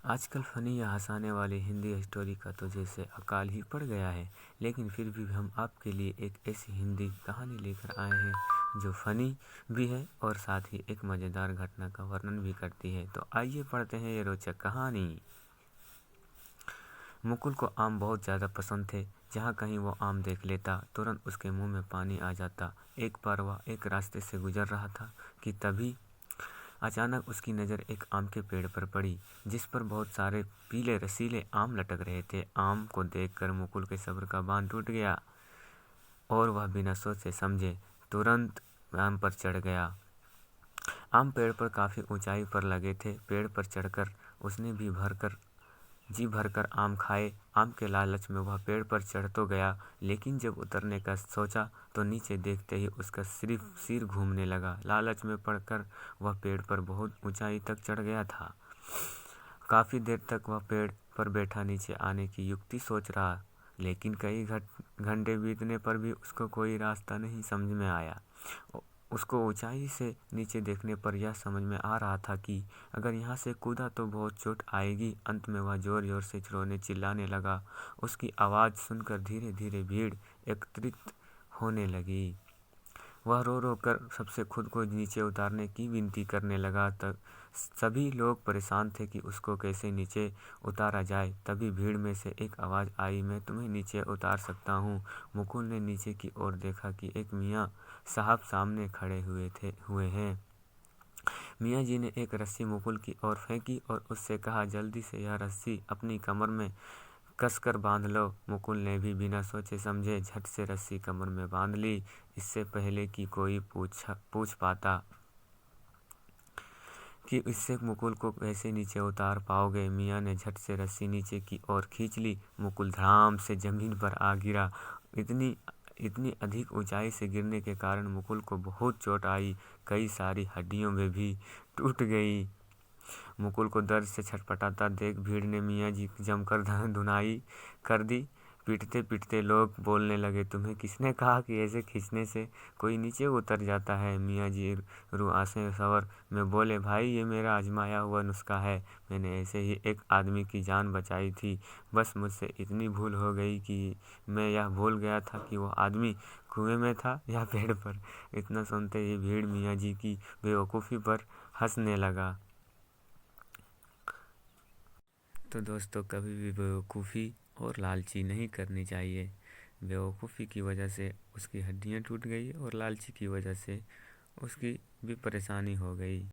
आजकल फ़नी या हँसाने वाली हिंदी स्टोरी का तो जैसे अकाल ही पड़ गया है, लेकिन फिर भी हम आपके लिए एक ऐसी हिंदी कहानी लेकर आए हैं जो फ़नी भी है और साथ ही एक मज़ेदार घटना का वर्णन भी करती है। तो आइए पढ़ते हैं ये रोचक कहानी। मुकुल को आम बहुत ज़्यादा पसंद थे। जहाँ कहीं वो आम देख लेता तुरंत उसके मुंह में पानी आ जाता। एक बार वह एक रास्ते से गुजर रहा था कि तभी अचानक उसकी नज़र एक आम के पेड़ पर पड़ी, जिस पर बहुत सारे पीले रसीले आम लटक रहे थे। आम को देखकर मुकुल के सब्र का बांध टूट गया और वह बिना सोचे समझे तुरंत आम पर चढ़ गया। आम पेड़ पर काफ़ी ऊंचाई पर लगे थे। पेड़ पर चढ़कर उसने जी भरकर आम खाए। आम के लालच में वह पेड़ पर चढ़ तो गया, लेकिन जब उतरने का सोचा तो नीचे देखते ही उसका सिर्फ सिर घूमने लगा। लालच में पड़कर वह पेड़ पर बहुत ऊंचाई तक चढ़ गया था। काफ़ी देर तक वह पेड़ पर बैठा नीचे आने की युक्ति सोच रहा, लेकिन कई घंटे बीतने पर भी उसको कोई रास्ता नहीं समझ में आया। उसको ऊंचाई से नीचे देखने पर यह समझ में आ रहा था कि अगर यहाँ से कूदा तो बहुत चोट आएगी। अंत में वह जोर जोर से रोने चिल्लाने लगा। उसकी आवाज़ सुनकर धीरे धीरे भीड़ एकत्रित होने लगी। वह रो रो कर सबसे खुद को नीचे उतारने की विनती करने लगा। तब सभी लोग परेशान थे कि उसको कैसे नीचे उतारा जाए। तभी भीड़ में से एक आवाज़ आई, मैं तुम्हें नीचे उतार सकता हूँ। मुकुल ने नीचे की ओर देखा कि एक मियाँ साहब सामने खड़े हुए हैं। मियाँ जी ने एक रस्सी मुकुल की ओर फेंकी और उससे कहा, जल्दी से यह रस्सी अपनी कमर में कसकर बांध लो। मुकुल ने भी बिना सोचे समझे झट से रस्सी कमर में बांध ली। इससे पहले कि कोई पूछ पाता कि इससे मुकुल को कैसे नीचे उतार पाओगे, मियाँ ने झट से रस्सी नीचे की ओर खींच ली। मुकुल धड़ाम से जमीन पर आ गिरा। इतनी अधिक ऊंचाई से गिरने के कारण मुकुल को बहुत चोट आई। कई सारी हड्डियों में भी टूट गई। मुकुल को दर्द से छटपटाता देख भीड़ ने मियाँ जी की जमकर धुनाई कर दी। पीटते पीटते लोग बोलने लगे, तुम्हें किसने कहा कि ऐसे खींचने से कोई नीचे उतर जाता है। मियाँ जी रुआंसे स्वर में बोले, भाई ये मेरा आजमाया हुआ नुस्खा है। मैंने ऐसे ही एक आदमी की जान बचाई थी। बस मुझसे इतनी भूल हो गई कि मैं यह भूल गया था कि वो आदमी कुएं में था या पेड़ पर। इतना सुनते ही भीड़ मियाँ जी की बेवकूफ़ी पर हंसने लगा। तो दोस्तों, कभी भी बेवकूफ़ी और लालची नहीं करनी चाहिए। बेवकूफ़ी की वजह से उसकी हड्डियां टूट गई और लालची की वजह से उसकी भी परेशानी हो गई।